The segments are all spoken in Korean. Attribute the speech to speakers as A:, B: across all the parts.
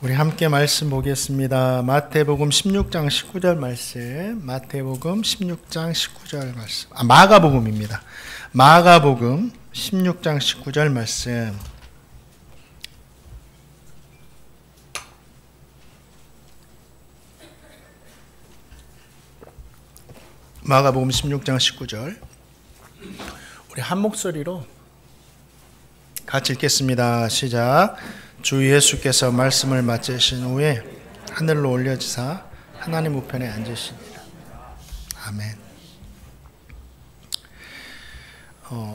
A: 우리 함께 말씀 보겠습니다. 마태복음 16장 19절 말씀. 마태복음 16장 19절 말씀. 마가복음입니다. 마가복음 16장 19절 말씀. 마가복음 16장 19절. 우리 한 목소리로 같이 읽겠습니다. 시작. 주 예수께서 말씀을 마치신 후에 하늘로 올려지사 하나님 우편에 앉으시니라. 아멘.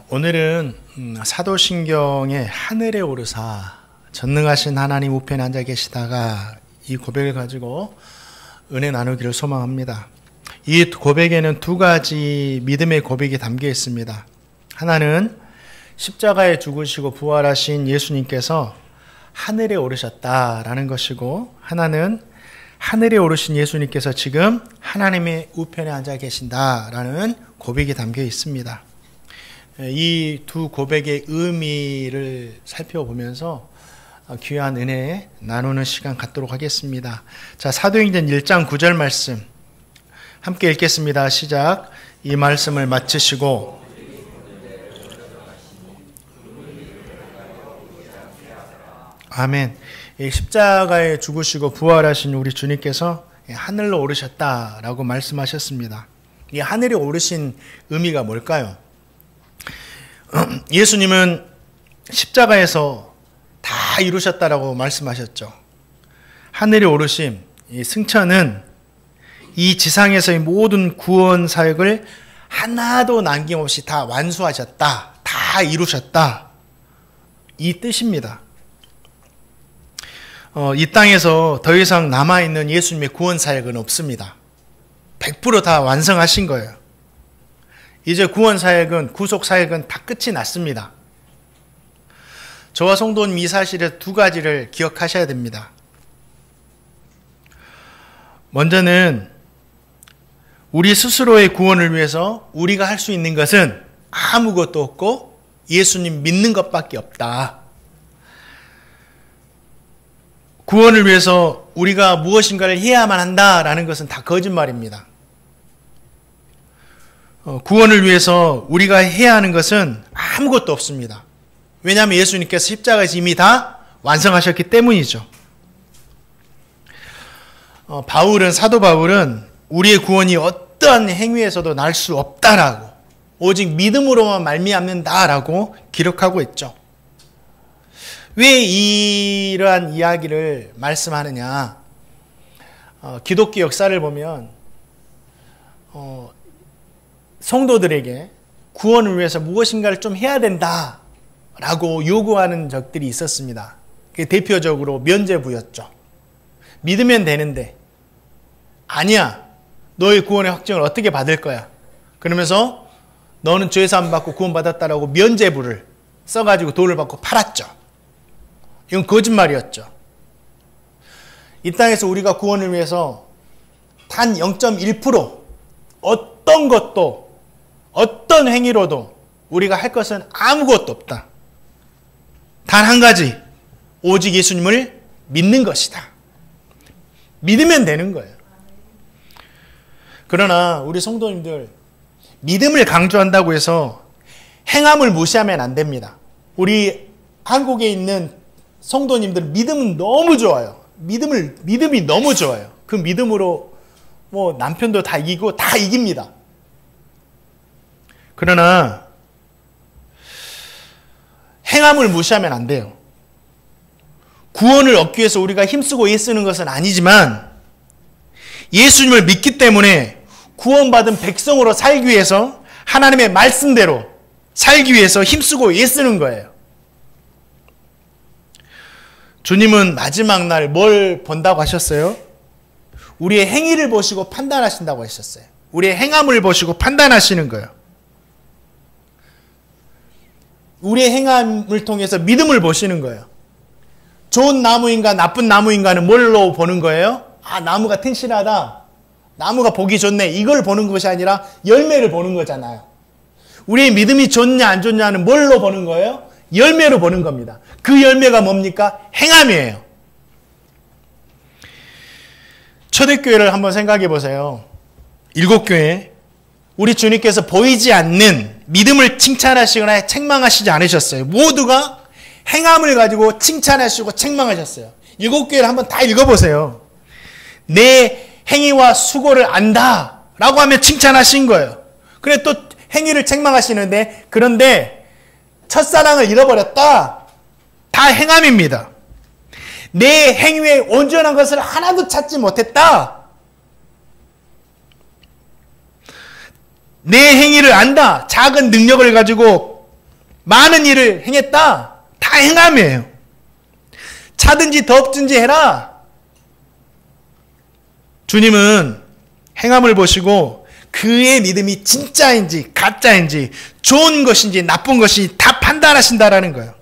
A: 오늘은 사도신경의 하늘에 오르사 전능하신 하나님 우편에 앉아 계시다가 이 고백을 가지고 은혜 나누기를 소망합니다. 이 고백에는 두 가지 믿음의 고백이 담겨 있습니다. 하나는 십자가에 죽으시고 부활하신 예수님께서 하늘에 오르셨다라는 것이고, 하나는 하늘에 오르신 예수님께서 지금 하나님의 우편에 앉아 계신다라는 고백이 담겨 있습니다. 이 두 고백의 의미를 살펴보면서 귀한 은혜 나누는 시간 갖도록 하겠습니다. 자, 사도행전 1장 9절 말씀 함께 읽겠습니다. 시작. 이 말씀을 마치시고 아멘. 십자가에 죽으시고 부활하신 우리 주님께서 하늘로 오르셨다라고 말씀하셨습니다. 이 하늘에 오르신 의미가 뭘까요? 예수님은 십자가에서 다 이루셨다라고 말씀하셨죠. 하늘에 오르심, 이 승천은 이 지상에서의 모든 구원 사역을 하나도 남김없이 다 완수하셨다, 다 이루셨다, 이 뜻입니다. 이 땅에서 더 이상 남아있는 예수님의 구원 사역은 없습니다. 100% 다 완성하신 거예요. 이제 구원 사역은, 구속 사역은 다 끝이 났습니다. 저와 성도님 이 사실에 두 가지를 기억하셔야 됩니다. 먼저는 우리 스스로의 구원을 위해서 우리가 할 수 있는 것은 아무것도 없고 예수님 믿는 것밖에 없다. 구원을 위해서 우리가 무엇인가를 해야만 한다라는 것은 다 거짓말입니다. 구원을 위해서 우리가 해야 하는 것은 아무것도 없습니다. 왜냐하면 예수님께서 십자가에서 이미 다 완성하셨기 때문이죠. 사도 바울은 우리의 구원이 어떠한 행위에서도 날 수 없다라고, 오직 믿음으로만 말미암는다라고 기록하고 있죠. 왜 이러한 이야기를 말씀하느냐? 기독교 역사를 보면 성도들에게 구원을 위해서 무엇인가를 좀 해야 된다라고 요구하는 적들이 있었습니다. 대표적으로 면죄부였죠. 믿으면 되는데 아니야, 너의 구원의 확증을 어떻게 받을 거야? 그러면서 너는 죄사함 받고 구원받았다라고 면죄부를 써가지고 돈을 받고 팔았죠. 이건 거짓말이었죠. 이 땅에서 우리가 구원을 위해서 단 0.1% 어떤 것도, 어떤 행위로도 우리가 할 것은 아무것도 없다. 단 한 가지, 오직 예수님을 믿는 것이다. 믿으면 되는 거예요. 그러나 우리 성도님들, 믿음을 강조한다고 해서 행함을 무시하면 안 됩니다. 우리 한국에 있는 성도님들 믿음은 너무 좋아요. 믿음이 너무 좋아요. 그 믿음으로 뭐 남편도 다 이기고 다 이깁니다. 그러나 행함을 무시하면 안 돼요. 구원을 얻기 위해서 우리가 힘쓰고 애쓰는 것은 아니지만 예수님을 믿기 때문에 구원받은 백성으로 살기 위해서, 하나님의 말씀대로 살기 위해서 힘쓰고 애쓰는 거예요. 주님은 마지막 날 뭘 본다고 하셨어요? 우리의 행위를 보시고 판단하신다고 하셨어요. 우리의 행함을 보시고 판단하시는 거예요. 우리의 행함을 통해서 믿음을 보시는 거예요. 좋은 나무인가 나쁜 나무인가는 뭘로 보는 거예요? 아, 나무가 튼실하다, 나무가 보기 좋네, 이걸 보는 것이 아니라 열매를 보는 거잖아요. 우리의 믿음이 좋냐 안 좋냐는 뭘로 보는 거예요? 열매로 보는 겁니다. 그 열매가 뭡니까? 행함이에요. 초대교회를 한번 생각해 보세요. 7교회. 우리 주님께서 보이지 않는 믿음을 칭찬하시거나 책망하시지 않으셨어요. 모두가 행함을 가지고 칭찬하시고 책망하셨어요. 7교회를 한번 다 읽어보세요. 내 행위와 수고를 안다 라고 하면 칭찬하신 거예요. 그래 또 행위를 책망하시는데, 그런데 첫사랑을 잃어버렸다. 다 행함입니다. 내 행위에 온전한 것을 하나도 찾지 못했다. 내 행위를 안다. 작은 능력을 가지고 많은 일을 행했다. 다 행함이에요. 차든지 덥든지 해라. 주님은 행함을 보시고 그의 믿음이 진짜인지 가짜인지 좋은 것인지 나쁜 것인지 다 판단하신다라는 거예요.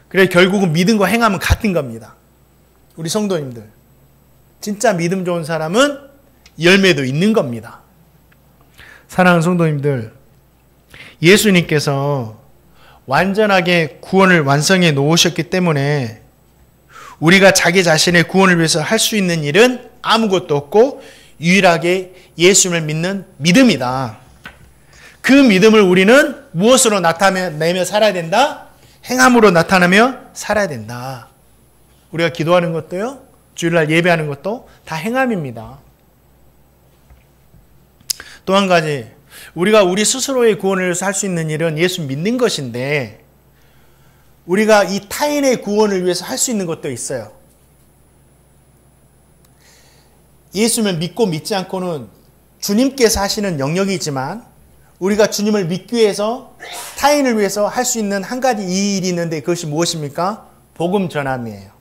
A: 그래서 결국은 믿음과 행함은 같은 겁니다. 우리 성도님들, 진짜 믿음 좋은 사람은 열매도 있는 겁니다. 사랑하는 성도님들, 예수님께서 완전하게 구원을 완성해 놓으셨기 때문에 우리가 자기 자신의 구원을 위해서 할 수 있는 일은 아무것도 없고 유일하게 예수님을 믿는 믿음이다. 그 믿음을 우리는 무엇으로 나타내며 살아야 된다? 행함으로 나타내며 살아야 된다. 우리가 기도하는 것도요, 주일날 예배하는 것도 다 행함입니다. 또 한 가지, 우리가 우리 스스로의 구원을 위해서 할 수 있는 일은 예수 믿는 것인데, 우리가 이 타인의 구원을 위해서 할 수 있는 것도 있어요. 예수님을 믿고 믿지 않고는 주님께서 하시는 영역이지만, 우리가 주님을 믿기 위해서 타인을 위해서 할 수 있는 한 가지 이 일이 있는데, 그것이 무엇입니까? 복음 전함이에요.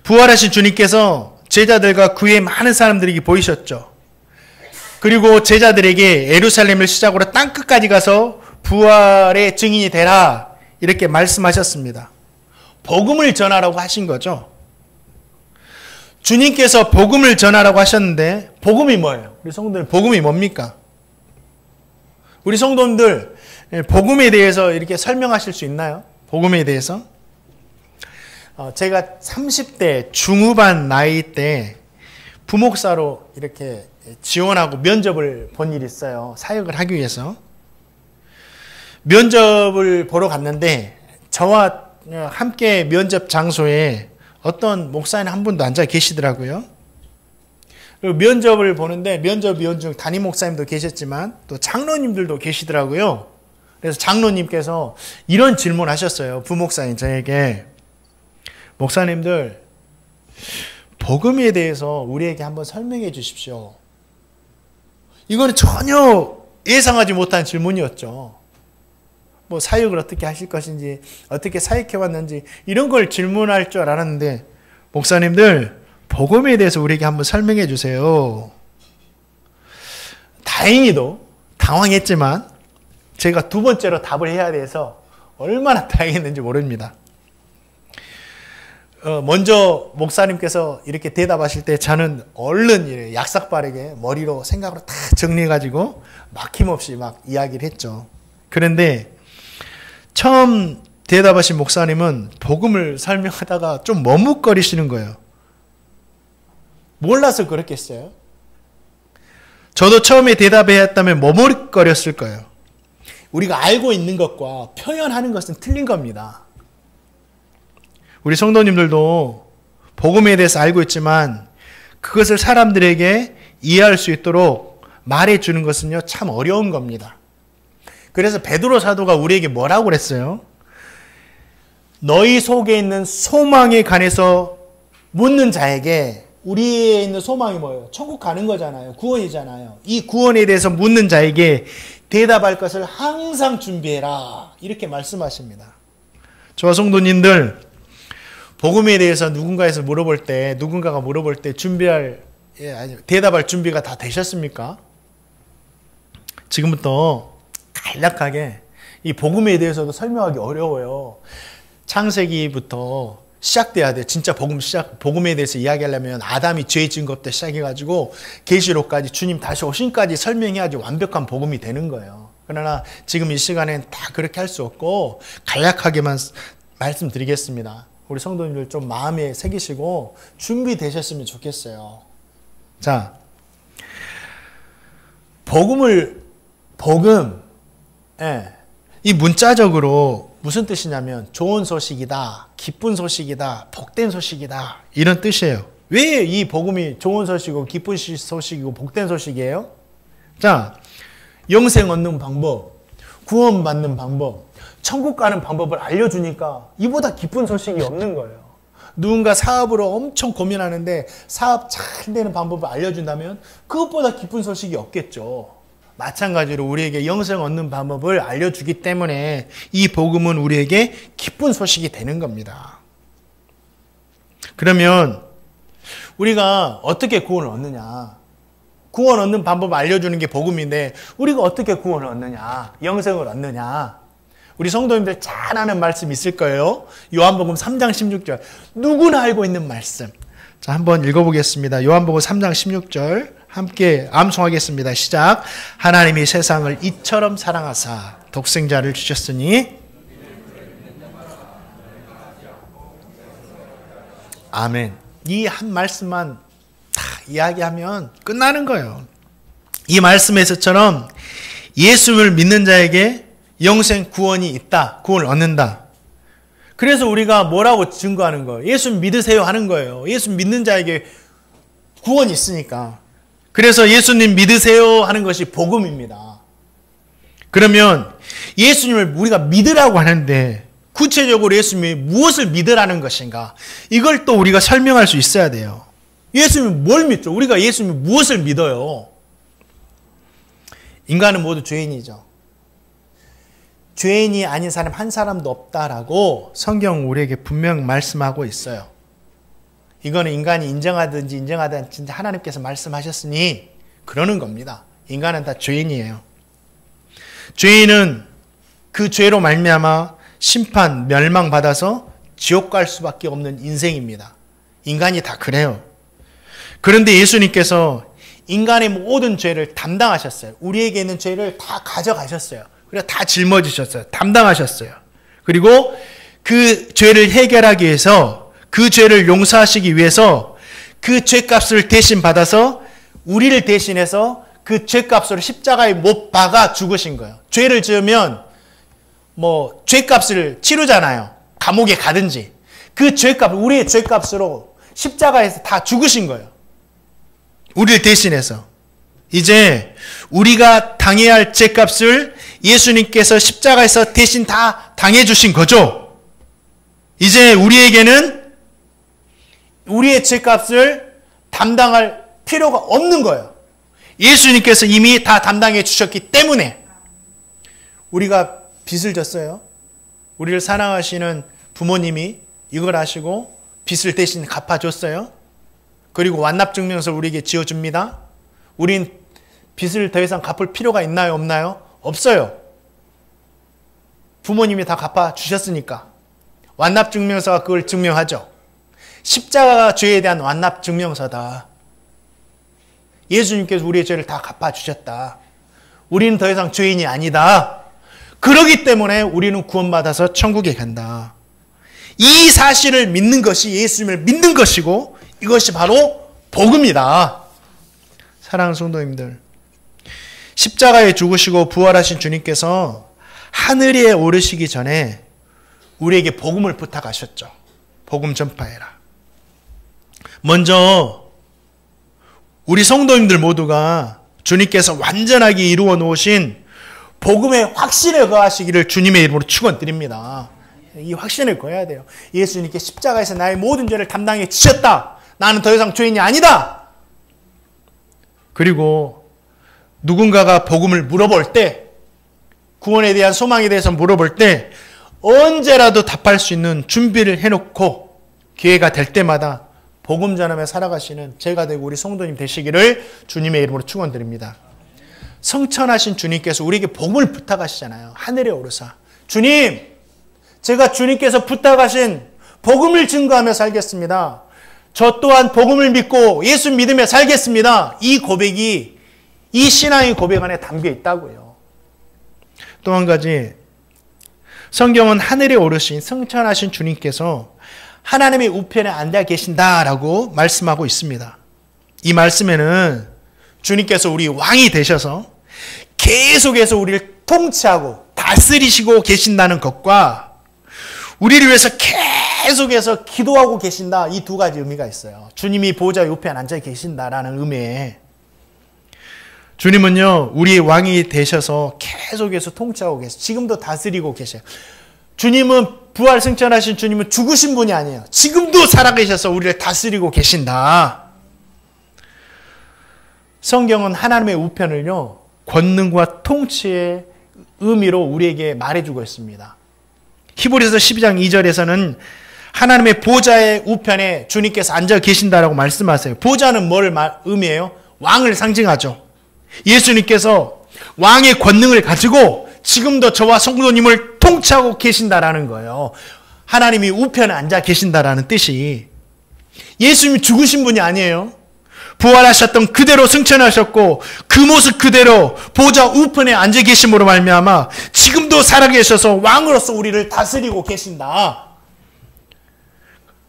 A: 부활하신 주님께서 제자들과 그 외 많은 사람들에게 보이셨죠. 그리고 제자들에게 예루살렘을 시작으로 땅끝까지 가서 부활의 증인이 되라, 이렇게 말씀하셨습니다. 복음을 전하라고 하신 거죠. 주님께서 복음을 전하라고 하셨는데, 복음이 뭐예요? 우리 성도들, 복음이 뭡니까? 우리 성도님들, 복음에 대해서 이렇게 설명하실 수 있나요? 복음에 대해서? 제가 30대 중후반 나이 때 부목사로 이렇게 지원하고 면접을 본 일이 있어요. 사역을 하기 위해서. 면접을 보러 갔는데 저와 함께 면접 장소에 어떤 목사님 한 분도 앉아 계시더라고요. 그리고 면접을 보는데 면접위원 중 담임 목사님도 계셨지만 또 장로님들도 계시더라고요. 그래서 장로님께서 이런 질문하셨어요. 부목사님 저에게. 목사님들, 복음에 대해서 우리에게 한번 설명해 주십시오. 이거는 전혀 예상하지 못한 질문이었죠. 뭐 사역을 어떻게 하실 것인지, 어떻게 사역해 왔는지 이런 걸 질문할 줄 알았는데, 목사님들 복음에 대해서 우리에게 한번 설명해 주세요. 다행히도 당황했지만 제가 두 번째로 답을 해야 돼서 얼마나 다행했는지 모릅니다. 먼저 목사님께서 이렇게 대답하실 때 저는 얼른 약삭빠르게 머리로 생각으로 다 정리해가지고 막힘없이 막 이야기를 했죠. 그런데 처음 대답하신 목사님은 복음을 설명하다가 좀 머뭇거리시는 거예요. 몰라서 그렇겠어요? 저도 처음에 대답해야 했다면 머뭇거렸을 거예요. 우리가 알고 있는 것과 표현하는 것은 틀린 겁니다. 우리 성도님들도 복음에 대해서 알고 있지만 그것을 사람들에게 이해할 수 있도록 말해주는 것은요, 참 어려운 겁니다. 그래서 베드로 사도가 우리에게 뭐라고 그랬어요? 너희 속에 있는 소망에 관해서 묻는 자에게, 우리에 있는 소망이 뭐예요? 천국 가는 거잖아요. 구원이잖아요. 이 구원에 대해서 묻는 자에게 대답할 것을 항상 준비해라, 이렇게 말씀하십니다. 저와 성도님들, 복음에 대해서 누군가가 물어볼 때 대답할 준비가 다 되셨습니까? 지금부터 간략하게 이 복음에 대해서도 설명하기 어려워요. 창세기부터 시작돼야 돼요. 진짜 복음에 대해서 이야기하려면 아담이 죄 지은 것부터 시작해가지고 계시록까지 주님 다시 오신까지 설명해야지 완벽한 복음이 되는 거예요. 그러나 지금 이 시간엔 다 그렇게 할 수 없고 간략하게만 말씀드리겠습니다. 우리 성도님들 좀 마음에 새기시고 준비되셨으면 좋겠어요. 자, 복음, 이 문자적으로 무슨 뜻이냐면 좋은 소식이다, 기쁜 소식이다, 복된 소식이다, 이런 뜻이에요. 왜 이 복음이 좋은 소식이고 기쁜 소식이고 복된 소식이에요? 자, 영생 얻는 방법, 구원받는 방법, 천국 가는 방법을 알려주니까 이보다 기쁜 소식이 없는 거예요. 누군가 사업으로 엄청 고민하는데 사업 잘 되는 방법을 알려준다면 그것보다 기쁜 소식이 없겠죠. 마찬가지로 우리에게 영생 얻는 방법을 알려주기 때문에 이 복음은 우리에게 기쁜 소식이 되는 겁니다. 그러면 우리가 어떻게 구원을 얻느냐? 구원 얻는 방법을 알려주는 게 복음인데 우리가 어떻게 구원을 얻느냐? 영생을 얻느냐? 우리 성도님들 잘 아는 말씀 있을 거예요. 요한복음 3장 16절. 누구나 알고 있는 말씀. 자, 한번 읽어보겠습니다. 요한복음 3장 16절 함께 암송하겠습니다. 시작. 하나님이 세상을 이처럼 사랑하사 독생자를 주셨으니 아멘. 이 한 말씀만 다 이야기하면 끝나는 거예요. 이 말씀에서처럼 예수를 믿는 자에게 영생 구원이 있다. 구원을 얻는다. 그래서 우리가 뭐라고 증거하는 거예요? 예수 믿으세요 하는 거예요. 예수 믿는 자에게 구원이 있으니까. 그래서 예수님 믿으세요 하는 것이 복음입니다. 그러면 예수님을 우리가 믿으라고 하는데 구체적으로 예수님이 무엇을 믿으라는 것인가? 이걸 또 우리가 설명할 수 있어야 돼요. 예수님은 뭘 믿죠? 우리가 예수님이 무엇을 믿어요? 인간은 모두 죄인이죠. 죄인이 아닌 사람 한 사람도 없다라고 성경 우리에게 분명 말씀하고 있어요. 이거는 인간이 인정하든지 인정하지 않든지 하나님께서 말씀하셨으니 그러는 겁니다. 인간은 다 죄인이에요. 죄인은 그 죄로 말미암아 심판, 멸망받아서 지옥 갈 수밖에 없는 인생입니다. 인간이 다 그래요. 그런데 예수님께서 인간의 모든 죄를 담당하셨어요. 우리에게 있는 죄를 다 가져가셨어요. 그래서 다 짊어지셨어요. 담당하셨어요. 그리고 그 죄를 해결하기 위해서 그 죄를 용서하시기 위해서 그 죄값을 대신 받아서 우리를 대신해서 그 죄값으로 십자가에 못 박아 죽으신 거예요. 죄를 지으면 죄값을 치르잖아요. 감옥에 가든지. 그 죄값, 우리의 죄값으로 십자가에서 다 죽으신 거예요. 우리를 대신해서. 이제 우리가 당해야 할 죄값을 예수님께서 십자가에서 대신 다 당해주신 거죠. 이제 우리에게는 우리의 죄값을 담당할 필요가 없는 거예요. 예수님께서 이미 다 담당해 주셨기 때문에. 우리가 빚을 졌어요. 우리를 사랑하시는 부모님이 이걸 아시고 빚을 대신 갚아줬어요. 그리고 완납증명서를 우리에게 지어줍니다. 우린 빚을 더 이상 갚을 필요가 있나요? 없나요? 없어요. 부모님이 다 갚아주셨으니까. 완납증명서가 그걸 증명하죠. 십자가가 죄에 대한 완납증명서다. 예수님께서 우리의 죄를 다 갚아주셨다. 우리는 더 이상 죄인이 아니다. 그러기 때문에 우리는 구원받아서 천국에 간다. 이 사실을 믿는 것이 예수님을 믿는 것이고 이것이 바로 복음이다. 사랑하는 성도님들, 십자가에 죽으시고 부활하신 주님께서 하늘에 오르시기 전에 우리에게 복음을 부탁하셨죠. 복음 전파해라. 먼저 우리 성도님들 모두가 주님께서 완전하게 이루어 놓으신 복음의 확신을 거하시기를 주님의 이름으로 축원드립니다. 이 확신을 거해야 돼요. 예수님께 십자가에서 나의 모든 죄를 담당해 주셨다. 나는 더 이상 죄인이 아니다. 그리고 누군가가 복음을 물어볼 때, 구원에 대한 소망에 대해서 물어볼 때 언제라도 답할 수 있는 준비를 해놓고 기회가 될 때마다 복음 전하며 살아가시는 제가 되고 우리 성도님 되시기를 주님의 이름으로 축원드립니다. 성천하신 주님께서 우리에게 복음을 부탁하시잖아요. 하늘에 오르사. 주님, 제가 주님께서 부탁하신 복음을 증거하며 살겠습니다. 저 또한 복음을 믿고 예수 믿으며 살겠습니다. 이 고백이 이 신앙의 고백 안에 담겨 있다고요. 또 한 가지, 성경은 하늘에 오르신 성천하신 주님께서 하나님의 우편에 앉아 계신다라고 말씀하고 있습니다. 이 말씀에는 주님께서 우리 왕이 되셔서 계속해서 우리를 통치하고 다스리시고 계신다는 것과 우리를 위해서 계속해서 기도하고 계신다, 이 두 가지 의미가 있어요. 주님이 보좌 우편에 앉아 계신다라는 의미에 주님은요 우리의 왕이 되셔서 계속해서 통치하고 계세요. 지금도 다스리고 계세요. 주님은 부활 승천하신 주님은 죽으신 분이 아니에요. 지금도 살아계셔서 우리를 다스리고 계신다. 성경은 하나님의 우편을요 권능과 통치의 의미로 우리에게 말해주고 있습니다. 히브리서 12장 2절에서는 하나님의 보좌의 우편에 주님께서 앉아 계신다라고 말씀하세요. 보좌는 뭘 의미해요? 왕을 상징하죠. 예수님께서 왕의 권능을 가지고 지금도 저와 성도님을 통치하고 계신다라는 거예요. 하나님이 우편에 앉아 계신다라는 뜻이, 예수님이 죽으신 분이 아니에요. 부활하셨던 그대로 승천하셨고 그 모습 그대로 보좌 우편에 앉아 계심으로 말미암아 지금도 살아계셔서 왕으로서 우리를 다스리고 계신다.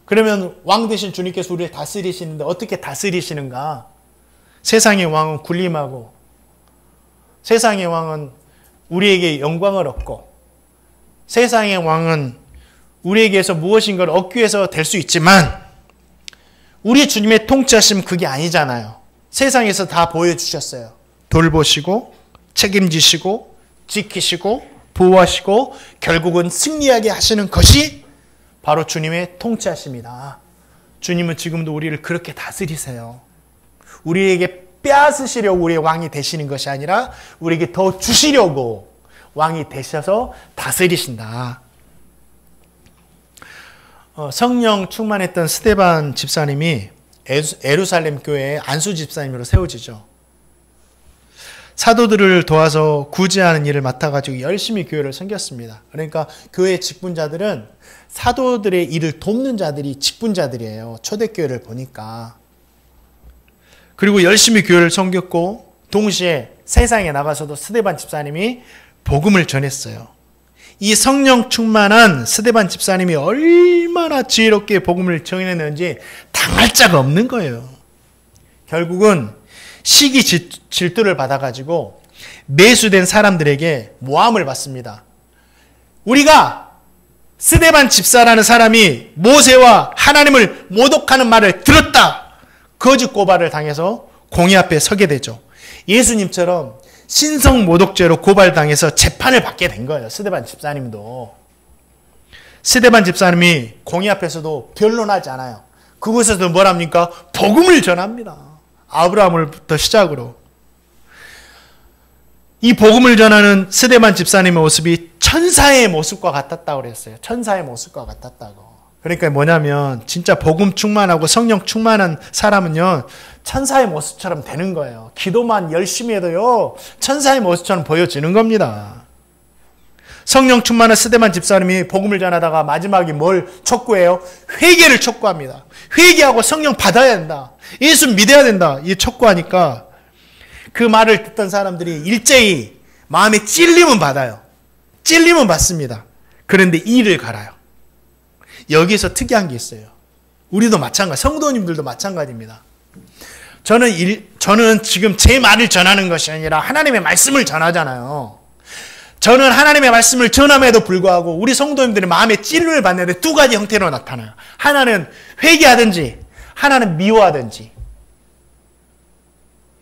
A: 그러면 왕 되신 주님께서 우리를 다스리시는데 어떻게 다스리시는가? 세상의 왕은 군림하고 세상의 왕은 우리에게 영광을 얻고 세상의 왕은 우리에게서 무엇인가를 얻기 위해서 될 수 있지만 우리 주님의 통치하심 그게 아니잖아요. 세상에서 다 보여주셨어요. 돌보시고 책임지시고 지키시고 보호하시고 결국은 승리하게 하시는 것이 바로 주님의 통치하심이다. 주님은 지금도 우리를 그렇게 다스리세요. 우리에게 빼앗으시려고 우리의 왕이 되시는 것이 아니라 우리에게 더 주시려고 왕이 되셔서 다스리신다. 성령 충만했던 스데반 집사님이 예루살렘 교회의 안수 집사님으로 세워지죠. 사도들을 도와서 구제하는 일을 맡아가지고 열심히 교회를 섬겼습니다. 그러니까 교회 직분자들은 사도들의 일을 돕는 자들이 직분자들이에요. 초대교회를 보니까. 그리고 열심히 교회를 섬겼고 동시에 세상에 나가서도 스데반 집사님이 복음을 전했어요. 이 성령 충만한 스데반 집사님이 얼마나 지혜롭게 복음을 전했는지 당할 자가 없는 거예요. 결국은 시기 질투를 받아가지고 매수된 사람들에게 모함을 받습니다. 우리가 스데반 집사라는 사람이 모세와 하나님을 모독하는 말을 들었다. 거짓 고발을 당해서 공의 앞에 서게 되죠. 예수님처럼 신성 모독죄로 고발당해서 재판을 받게 된 거예요. 스데반 집사님도. 스데반 집사님이 공의 앞에서도 변론하지 않아요. 그곳에서 뭘 합니까? 복음을 전합니다. 아브라함을부터 시작으로. 이 복음을 전하는 스데반 집사님의 모습이 천사의 모습과 같았다고 그랬어요. 천사의 모습과 같았다고. 그러니까 뭐냐면 진짜 복음 충만하고 성령 충만한 사람은요 천사의 모습처럼 되는 거예요. 기도만 열심히 해도요 천사의 모습처럼 보여지는 겁니다. 성령 충만한 스데반 집사님이 복음을 전하다가 마지막에 뭘 촉구해요? 회개를 촉구합니다. 회개하고 성령 받아야 된다. 예수 믿어야 된다. 이 촉구하니까 그 말을 듣던 사람들이 일제히 마음에 찔림은 받아요. 찔림은 받습니다. 그런데 이를 갈아요. 여기서 특이한 게 있어요. 우리도 마찬가지, 성도님들도 마찬가지입니다. 저는 지금 제 말을 전하는 것이 아니라 하나님의 말씀을 전하잖아요. 저는 하나님의 말씀을 전함에도 불구하고 우리 성도님들의 마음에 찔림을 받는데 두 가지 형태로 나타나요. 하나는 회개하든지 하나는 미워하든지.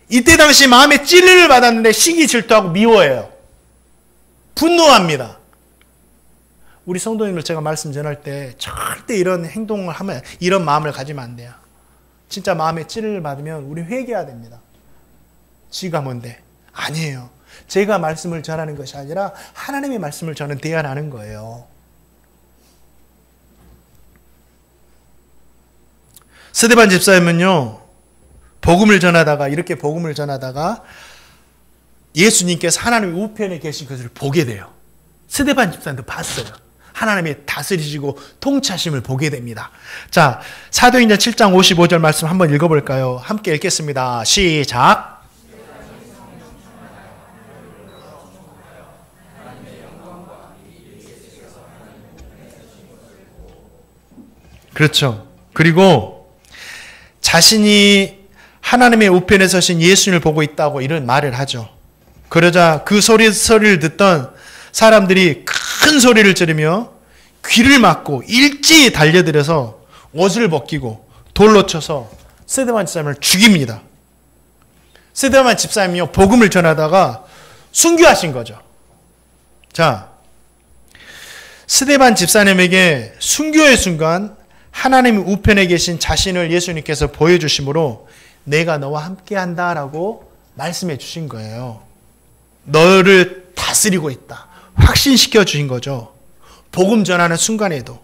A: 이때 당시 마음에 찔림을 받았는데 시기 질투하고 미워해요. 분노합니다. 우리 성도님들 제가 말씀 전할 때 절대 이런 행동을 하면 이런 마음을 가지면 안 돼요. 진짜 마음에 찔림을 받으면 우리 회개해야 됩니다. 지가 뭔데? 아니에요. 제가 말씀을 전하는 것이 아니라 하나님의 말씀을 저는 대언하는 거예요. 스데반 집사님은요 복음을 전하다가 이렇게 복음을 전하다가 예수님께서 하나님의 우편에 계신 것을 보게 돼요. 스데반 집사님도 봤어요. 하나님의 다스리시고 통치하심을 보게 됩니다. 자, 사도행전 7장 55절 말씀 한번 읽어볼까요? 함께 읽겠습니다. 시작. 그렇죠. 그리고 자신이 하나님의 우편에 서신 예수님을 보고 있다고 이런 말을 하죠. 그러자 그 소리를 듣던 사람들이 큰 소리를 지르며 귀를 막고 일제히 달려들어서 옷을 벗기고 돌로 쳐서 스데반 집사님을 죽입니다. 스데반 집사님이요, 복음을 전하다가 순교하신 거죠. 자, 스데반 집사님에게 순교의 순간 하나님의 우편에 계신 자신을 예수님께서 보여주심으로 내가 너와 함께한다라고 말씀해 주신 거예요. 너를 다스리고 있다. 확신시켜 주신 거죠. 복음 전하는 순간에도,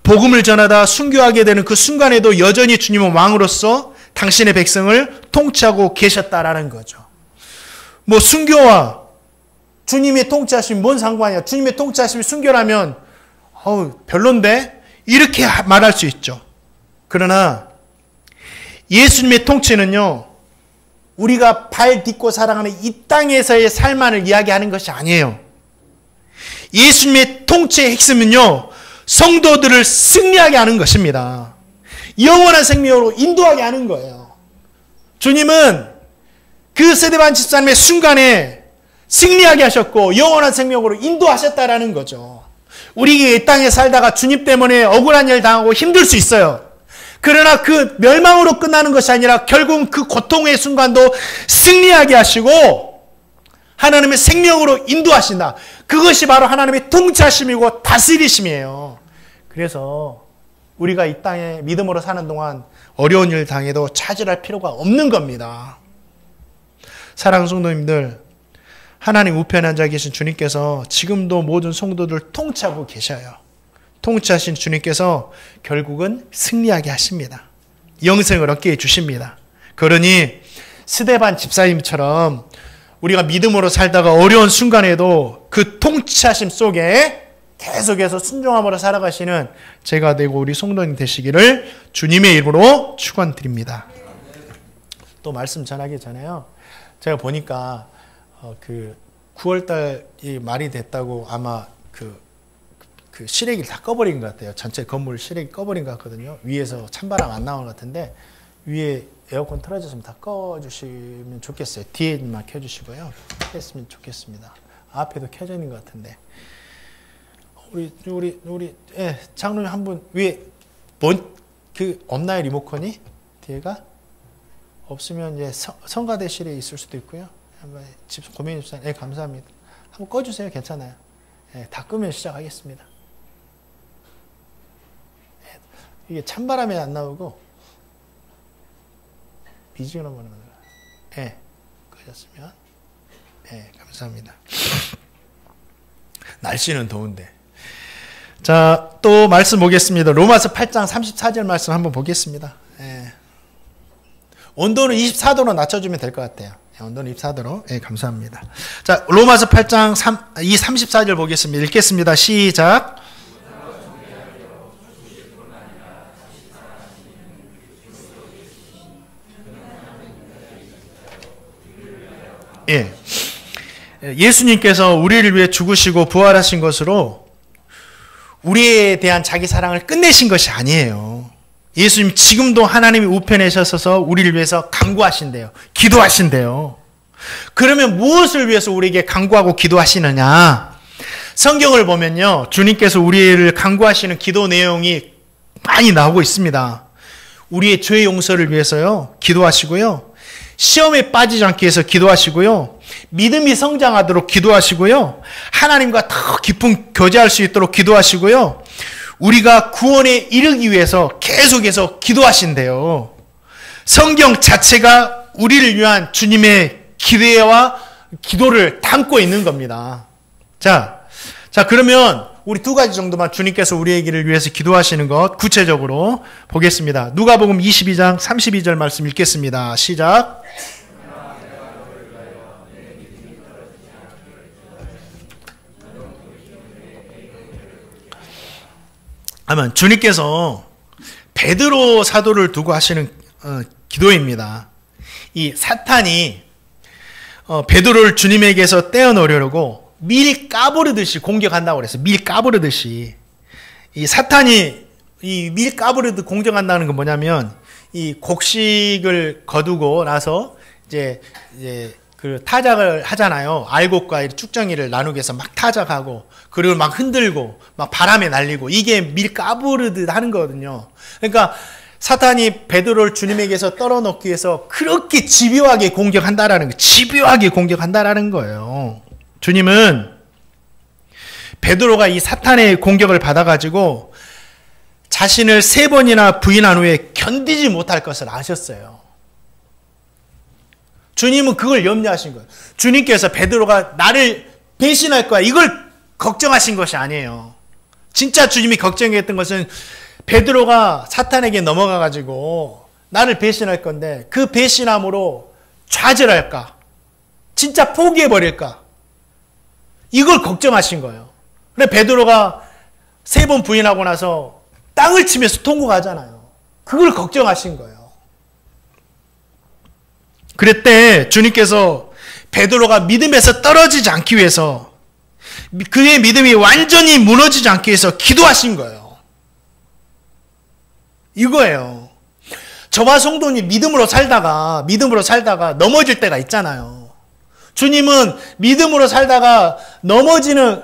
A: 복음을 전하다 순교하게 되는 그 순간에도 여전히 주님은 왕으로서 당신의 백성을 통치하고 계셨다라는 거죠. 뭐 순교와 주님의 통치하심이 뭔 상관이야? 주님의 통치하심이 순교라면 별론데? 이렇게 말할 수 있죠. 그러나 예수님의 통치는요, 우리가 발 딛고 살아가는 이 땅에서의 삶만을 이야기하는 것이 아니에요. 예수님의 통치의 핵심은요, 성도들을 승리하게 하는 것입니다. 영원한 생명으로 인도하게 하는 거예요. 주님은 그 스데반 집사님의 순간에 승리하게 하셨고 영원한 생명으로 인도하셨다라는 거죠. 우리 이 땅에 살다가 주님 때문에 억울한 일 당하고 힘들 수 있어요. 그러나 그 멸망으로 끝나는 것이 아니라 결국은 그 고통의 순간도 승리하게 하시고 하나님의 생명으로 인도하신다. 그것이 바로 하나님의 통치하심이고 다스리심이에요. 그래서 우리가 이 땅에 믿음으로 사는 동안 어려운 일 당해도 차질할 필요가 없는 겁니다. 사랑하는 성도님들, 하나님 우편에 앉아 계신 주님께서 지금도 모든 성도들 통치하고 계셔요. 통치하신 주님께서 결국은 승리하게 하십니다. 영생을 얻게 해주십니다. 그러니 스데반 집사님처럼 우리가 믿음으로 살다가 어려운 순간에도 그 통치하심 속에 계속해서 순종함으로 살아가시는 제가 되고 우리 성도님 되시기를 주님의 이름으로 축원드립니다. 또 말씀 전하기 전에요, 제가 보니까 그 9월달이 말이 됐다고 아마 그 실외기를 다 꺼버린 것 같아요. 전체 건물 실외기 꺼버린 것 같거든요. 위에서 찬바람 안 나오는 것 같은데 위에 에어컨 틀어졌으면 다 꺼주시면 좋겠어요. 뒤에만 켜주시고요. 했으면 좋겠습니다. 앞에도 켜져 있는 것 같은데 우리 장로님 한 분 위에 없나요 리모컨이? 뒤에가 없으면 이제 성가대실에 있을 수도 있고요. 한번 고민 집사님, 감사합니다. 한번 꺼주세요. 괜찮아요. 다 끄면 시작하겠습니다. 이게 찬바람이 안 나오고 BGM 한번 해보세요. 꺼졌으면. 감사합니다. 날씨는 더운데. 자, 또 말씀 보겠습니다. 로마서 8장 34절 말씀 한번 보겠습니다. 온도는 24도로 낮춰주면 될 것 같아요. 온도는 24도로. 감사합니다. 자, 로마서 8장 34절 보겠습니다. 읽겠습니다. 시작. 예수님께서 우리를 위해 죽으시고 부활하신 것으로 우리에 대한 자기 사랑을 끝내신 것이 아니에요. 예수님 지금도 하나님이 우편에 서서 우리를 위해서 간구하신대요. 기도하신대요. 그러면 무엇을 위해서 우리에게 간구하고 기도하시느냐? 성경을 보면요, 주님께서 우리를 간구하시는 기도 내용이 많이 나오고 있습니다. 우리의 죄 용서를 위해서요 기도하시고요, 시험에 빠지지 않기 위해서 기도하시고요, 믿음이 성장하도록 기도하시고요, 하나님과 더 깊은 교제할 수 있도록 기도하시고요, 우리가 구원에 이르기 위해서 계속해서 기도하신대요. 성경 자체가 우리를 위한 주님의 기대와 기도를 담고 있는 겁니다. 자, 그러면 우리 두 가지 정도만 주님께서 우리에게를 위해서 기도하시는 것 구체적으로 보겠습니다. 누가복음 22장 32절 말씀 읽겠습니다. 시작. 아멘. 주님께서 베드로 사도를 두고 하시는 기도입니다. 이 사탄이 베드로를 주님에게서 떼어놓으려고 밀 까부르듯이 공격한다고 그랬어요. 밀 까부르듯이. 이 사탄이 이 밀가부르듯 공격한다는 건 뭐냐면, 이 곡식을 거두고 나서 이제 그 타작을 하잖아요. 알곡과 쭉정이를 나누기 위해서 막 타작하고, 그리고 막 흔들고, 막 바람에 날리고, 이게 밀가부르듯 하는 거거든요. 그러니까 사탄이 베드로를 주님에게서 떨어놓기 위해서 그렇게 집요하게 공격한다라는 거예요. 집요하게 공격한다라는 거예요. 주님은 베드로가 이 사탄의 공격을 받아가지고 자신을 3번이나 부인한 후에 견디지 못할 것을 아셨어요. 주님은 그걸 염려하신 거예요. 주님께서 베드로가 나를 배신할 거야, 이걸 걱정하신 것이 아니에요. 진짜 주님이 걱정했던 것은 베드로가 사탄에게 넘어가가지고 나를 배신할 건데 그 배신함으로 좌절할까, 진짜 포기해버릴까, 이걸 걱정하신 거예요. 근데 베드로가 3번 부인하고 나서 땅을 치면서 통곡하잖아요. 그걸 걱정하신 거예요. 그랬대 주님께서 베드로가 믿음에서 떨어지지 않기 위해서, 그의 믿음이 완전히 무너지지 않기 위해서 기도하신 거예요. 이거예요. 저와 성도님 믿음으로 살다가 넘어질 때가 있잖아요. 주님은 믿음으로 살다가 넘어지는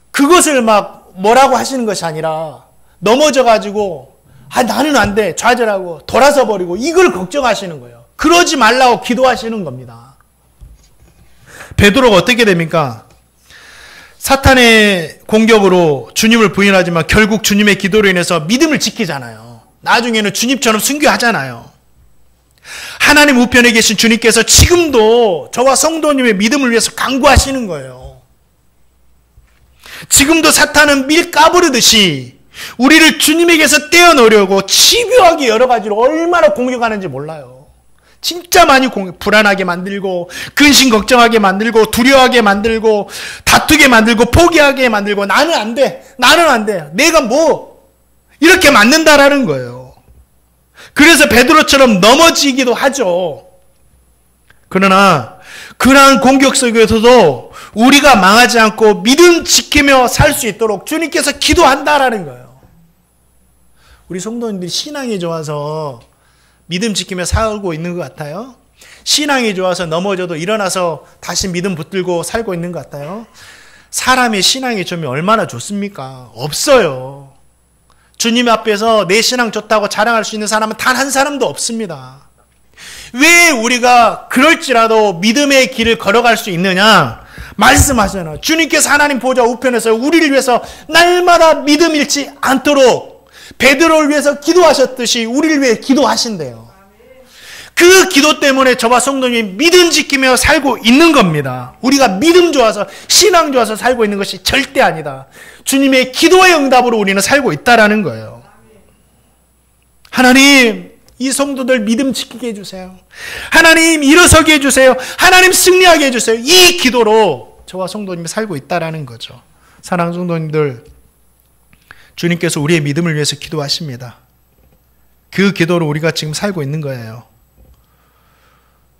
A: 그것을 막 뭐라고 하시는 것이 아니라, 넘어져가지고 나는 안 돼, 좌절하고 돌아서 버리고, 이걸 걱정하시는 거예요. 그러지 말라고 기도하시는 겁니다. 베드로가 어떻게 됩니까? 사탄의 공격으로 주님을 부인하지만 결국 주님의 기도로 인해서 믿음을 지키잖아요. 나중에는 주님처럼 순교하잖아요. 하나님 우편에 계신 주님께서 지금도 저와 성도님의 믿음을 위해서 간구하시는 거예요. 지금도 사탄은 밀 까부르듯이 우리를 주님에게서 떼어놓으려고 집요하게 여러 가지로 얼마나 공격하는지 몰라요. 진짜 많이 불안하게 만들고, 근심 걱정하게 만들고, 두려워하게 만들고, 다투게 만들고, 포기하게 만들고, 나는 안 돼, 내가 이렇게 만든다라는 거예요. 그래서 베드로처럼 넘어지기도 하죠. 그러나 그러한 공격 속에서도 우리가 망하지 않고 믿음 지키며 살 수 있도록 주님께서 기도한다라는 거예요. 우리 성도님들이 신앙이 좋아서 믿음 지키며 살고 있는 것 같아요? 신앙이 좋아서 넘어져도 일어나서 다시 믿음 붙들고 살고 있는 것 같아요? 사람의 신앙이 좀 얼마나 좋습니까? 없어요. 주님 앞에서 내 신앙 좋다고 자랑할 수 있는 사람은 단 한 사람도 없습니다. 왜 우리가 그럴지라도 믿음의 길을 걸어갈 수 있느냐? 말씀하잖아요. 주님께서 하나님 보좌 우편에서 우리를 위해서 날마다 믿음 잃지 않도록 베드로를 위해서 기도하셨듯이 우리를 위해 기도하신대요. 그 기도 때문에 저와 성도님이 믿음 지키며 살고 있는 겁니다. 우리가 믿음 좋아서, 신앙 좋아서 살고 있는 것이 절대 아니다. 주님의 기도의 응답으로 우리는 살고 있다라는 거예요. 하나님, 이 성도들 믿음 지키게 해주세요. 하나님, 일어서게 해주세요. 하나님, 승리하게 해주세요. 이 기도로 저와 성도님이 살고 있다라는 거죠. 사랑하는 성도님들, 주님께서 우리의 믿음을 위해서 기도하십니다. 그 기도로 우리가 지금 살고 있는 거예요.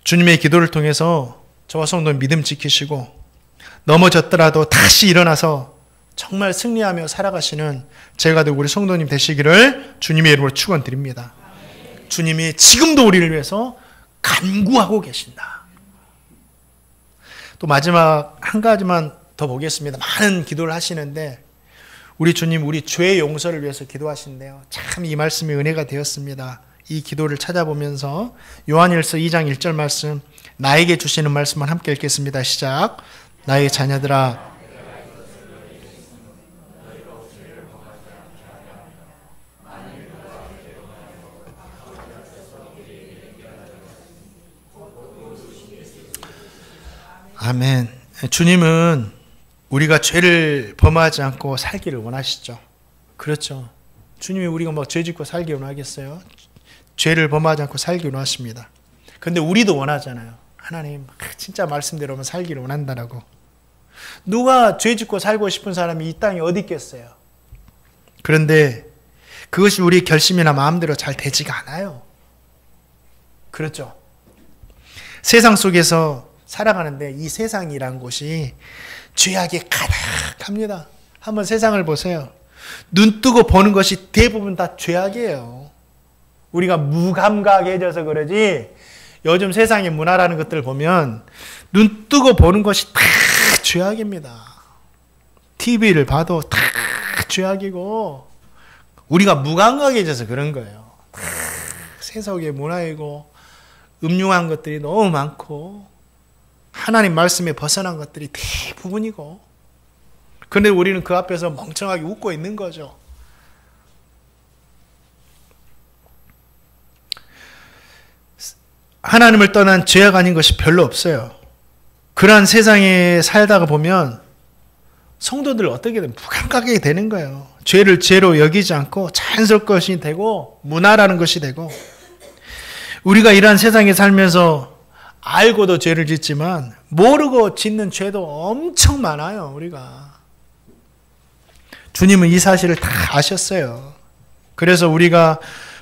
A: 주님의 기도를 통해서 저와 성도님 믿음 지키시고, 넘어졌더라도 다시 일어나서 정말 승리하며 살아가시는 제가 되고 우리 성도님 되시기를 주님의 이름으로 축원드립니다. 주님이 지금도 우리를 위해서 간구하고 계신다. 또 마지막 한 가지만 더 보겠습니다. 많은 기도를 하시는데 우리 주님, 우리 죄의 용서를 위해서 기도하신대요. 참 이 말씀이 은혜가 되었습니다. 이 기도를 찾아보면서 요한일서 2장 1절 말씀, 나에게 주시는 말씀만 함께 읽겠습니다. 시작. 나의 자녀들아, 아멘. 주님은 우리가 죄를 범하지 않고 살기를 원하시죠. 그렇죠. 주님이 우리가 죄 짓고 살기 원하겠어요? 죄를 범하지 않고 살기 원하십니다. 그런데 우리도 원하잖아요. 하나님, 진짜 말씀대로만 살기를 원한다라고. 누가 죄 짓고 살고 싶은 사람이 이 땅에 어디 있겠어요? 그런데 그것이 우리 결심이나 마음대로 잘 되지가 않아요. 그렇죠. 세상 속에서 살아가는데 이 세상이란 곳이 죄악이 가득합니다. 한번 세상을 보세요. 눈 뜨고 보는 것이 대부분 다 죄악이에요. 우리가 무감각해져서 그러지 요즘 세상의 문화라는 것들을 보면 눈 뜨고 보는 것이 다 죄악입니다. TV를 봐도 다 죄악이고 우리가 무감각해져서 그런 거예요. 다 세속의 문화이고 음흉한 것들이 너무 많고 하나님 말씀에 벗어난 것들이 대부분이고 그런데 우리는 그 앞에서 멍청하게 웃고 있는 거죠. 하나님을 떠난 죄악 아닌 것이 별로 없어요. 그러한 세상에 살다가 보면 성도들 어떻게든 무감각하게 되는 거예요. 죄를 죄로 여기지 않고 자연스러운 것이 되고 문화라는 것이 되고 우리가 이러한 세상에 살면서 알고도 죄를 짓지만 모르고 짓는 죄도 엄청 많아요. 우리가 주님은 이 사실을 다 아셨어요. 그래서 우리가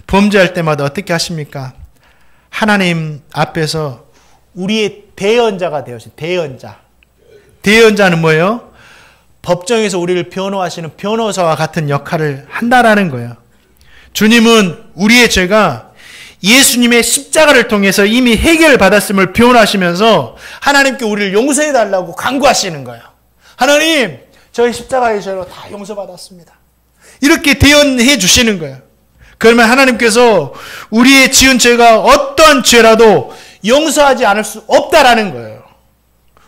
A: 범죄할 때마다 어떻게 하십니까? 하나님 앞에서 우리의 대언자가 되어신 대언자. 대언자는 뭐예요? 법정에서 우리를 변호하시는 변호사와 같은 역할을 한다라는 거예요. 주님은 우리의 죄가 예수님의 십자가를 통해서 이미 해결을 받았음을 표현하시면서 하나님께 우리를 용서해 달라고 간구하시는 거예요. 하나님, 저희 십자가의 죄로 다 용서받았습니다. 이렇게 대언해 주시는 거예요. 그러면 하나님께서 우리의 지은 죄가 어떠한 죄라도 용서하지 않을 수 없다라는 거예요.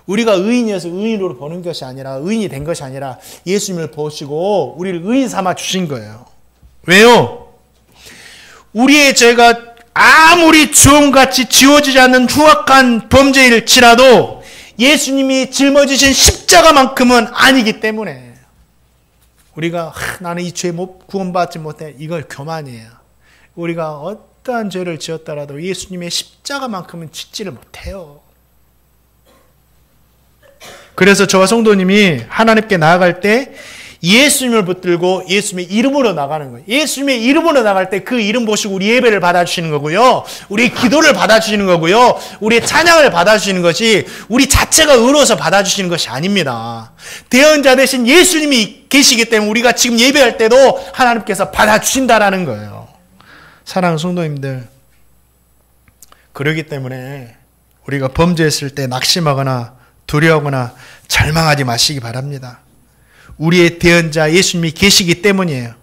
A: 우리가 의인이어서 의인으로 보는 것이 아니라 의인이 된 것이 아니라 예수님을 보시고 우리를 의인 삼아 주신 거예요. 왜요? 우리의 죄가 아무리 주홍같이 지워지지 않는 흉악한 범죄일지라도 예수님이 짊어지신 십자가만큼은 아니기 때문에 우리가 나는 이 죄 구원받지 못해 이걸 교만이에요. 우리가 어떠한 죄를 지었더라도 예수님의 십자가만큼은 짓지를 못해요. 그래서 저와 성도님이 하나님께 나아갈 때 예수님을 붙들고 예수님의 이름으로 나가는 거예요. 예수님의 이름으로 나갈 때 그 이름 보시고 우리 예배를 받아주시는 거고요. 우리 기도를 받아주시는 거고요. 우리의 찬양을 받아주시는 것이 우리 자체가 의로워서 받아주시는 것이 아닙니다. 대언자 대신 예수님이 계시기 때문에 우리가 지금 예배할 때도 하나님께서 받아주신다라는 거예요. 사랑하는 성도님들, 그러기 때문에 우리가 범죄했을 때 낙심하거나 두려워하거나 절망하지 마시기 바랍니다. 우리의 대언자 예수님이 계시기 때문이에요.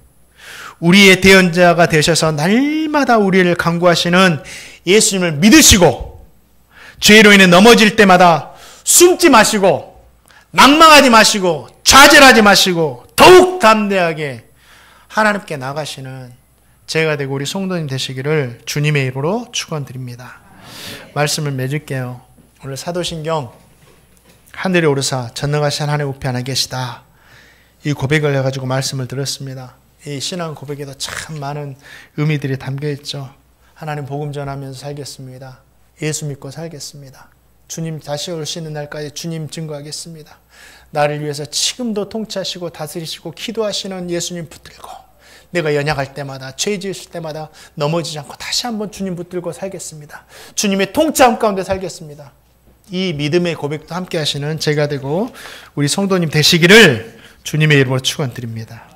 A: 우리의 대언자가 되셔서 날마다 우리를 간구하시는 예수님을 믿으시고 죄로 인해 넘어질 때마다 숨지 마시고 낭망하지 마시고 좌절하지 마시고 더욱 담대하게 하나님께 나가시는 제가 되고 우리 성도님 되시기를 주님의 이름으로 축원드립니다. 말씀을 맺을게요. 오늘 사도신경 하늘에 오르사 전능하신 하나님 우편에 하나 계시다. 이 고백을 해가지고 말씀을 들었습니다. 이 신앙 고백에도 참 많은 의미들이 담겨있죠. 하나님 복음 전하면서 살겠습니다. 예수 믿고 살겠습니다. 주님 다시 오시는 날까지 주님 증거하겠습니다. 나를 위해서 지금도 통치하시고 다스리시고 기도하시는 예수님 붙들고 내가 연약할 때마다 죄 지을 때마다 넘어지지 않고 다시 한번 주님 붙들고 살겠습니다. 주님의 통치함 가운데 살겠습니다. 이 믿음의 고백도 함께 하시는 제가 되고 우리 성도님 되시기를 주님의 이름으로 축원드립니다.